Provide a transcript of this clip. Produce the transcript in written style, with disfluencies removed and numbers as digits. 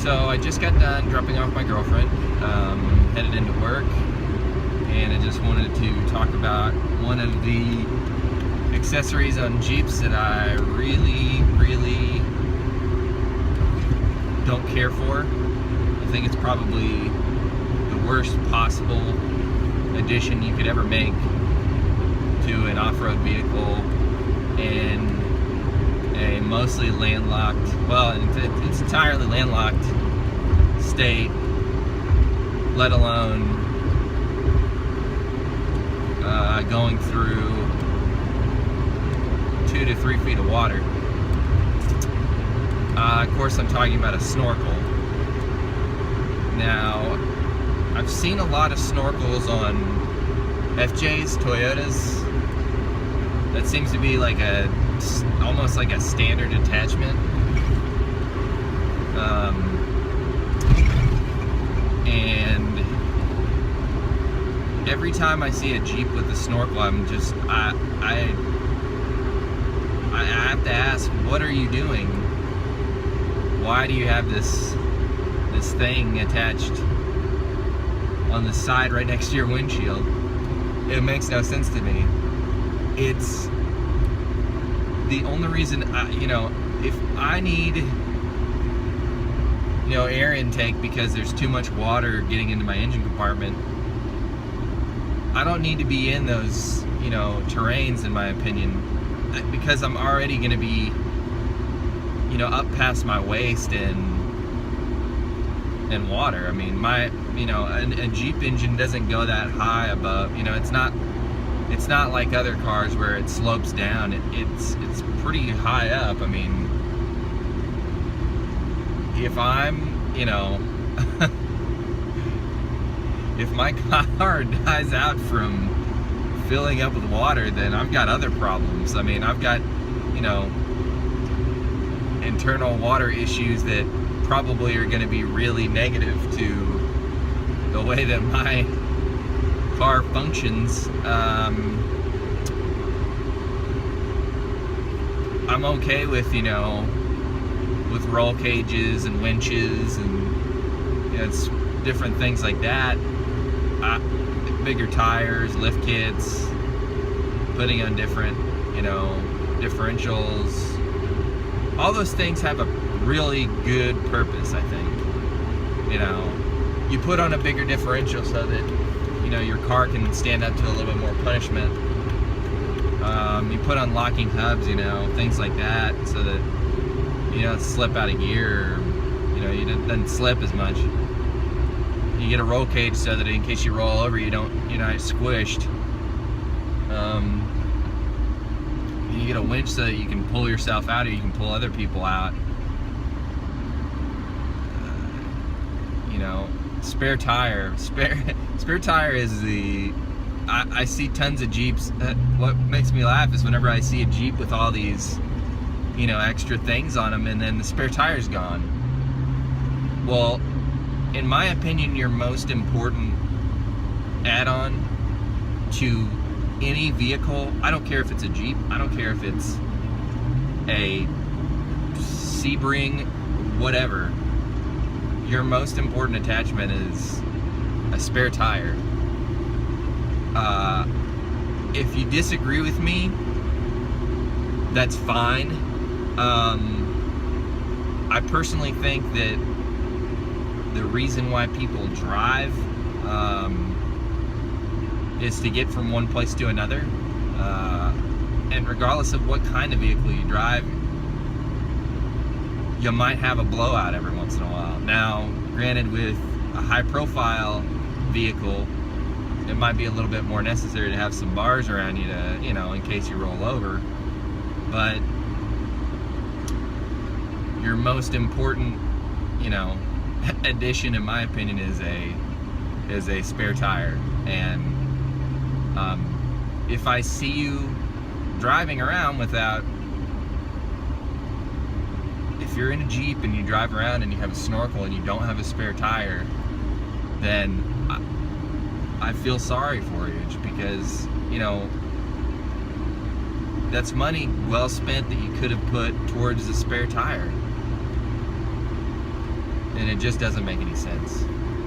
So I just got done dropping off my girlfriend, headed into work, and I just wanted to talk about one of the accessories on Jeeps that I really don't care for. I think it's probably the worst possible addition you could ever make to an off-road vehicle in a mostly landlocked, well, it's entirely landlocked state, let alone going through 2 to 3 feet of water. Of course, I'm talking about a snorkel. Now, I've seen a lot of snorkels on FJs, Toyotas. That seems to be like almost like a standard attachment. And every time I see a Jeep with a snorkel, I'm just, I have to ask, what are you doing? Why do you have this thing attached on the side right next to your windshield? It makes no sense to me. It's the only reason, if I need, air intake because there's too much water getting into my engine compartment, I don't need to be in those, terrains, in my opinion, because I'm already going to be, up past my waist in water. I mean, a Jeep engine doesn't go that high above, it's not like other cars where it slopes down. It's pretty high up. I mean, if I'm, if my car dies out from filling up with water, then I've got other problems. I mean, I've got, internal water issues that probably are going to be really negative to the way that my car functions. I'm okay with, with roll cages and winches and it's different things like that. Bigger tires, lift kits, putting on different, differentials. All those things have a really good purpose, I think. You put on a bigger differential so that, your car can stand up to a little bit more punishment. You put on locking hubs, things like that, so that you don't slip out of gear, or, you don't slip as much. You get a roll cage so that in case you roll over, you're not squished. You get a winch so that you can pull yourself out, or you can pull other people out. Spare tire. Spare tire is the... I see tons of Jeeps. What makes me laugh is whenever I see a Jeep with all these, extra things on them, and then the spare tire's gone. Well, in my opinion, your most important add-on to any vehicle, I don't care if it's a Jeep, I don't care if it's a Sebring, whatever, your most important attachment is a spare tire. If you disagree with me, that's fine. I personally think that the reason why people drive is to get from one place to another, and regardless of what kind of vehicle you drive, you might have a blowout every once in a while. Now, granted, with a high-profile vehicle, it might be a little bit more necessary to have some bars around you to, in case you roll over. But your most important, addition, in my opinion, is a spare tire. And if I see you driving around without, if you're in a Jeep and you drive around and you have a snorkel and you don't have a spare tire, then I feel sorry for you, because, that's money well spent that you could have put towards the spare tire. and it just doesn't make any sense.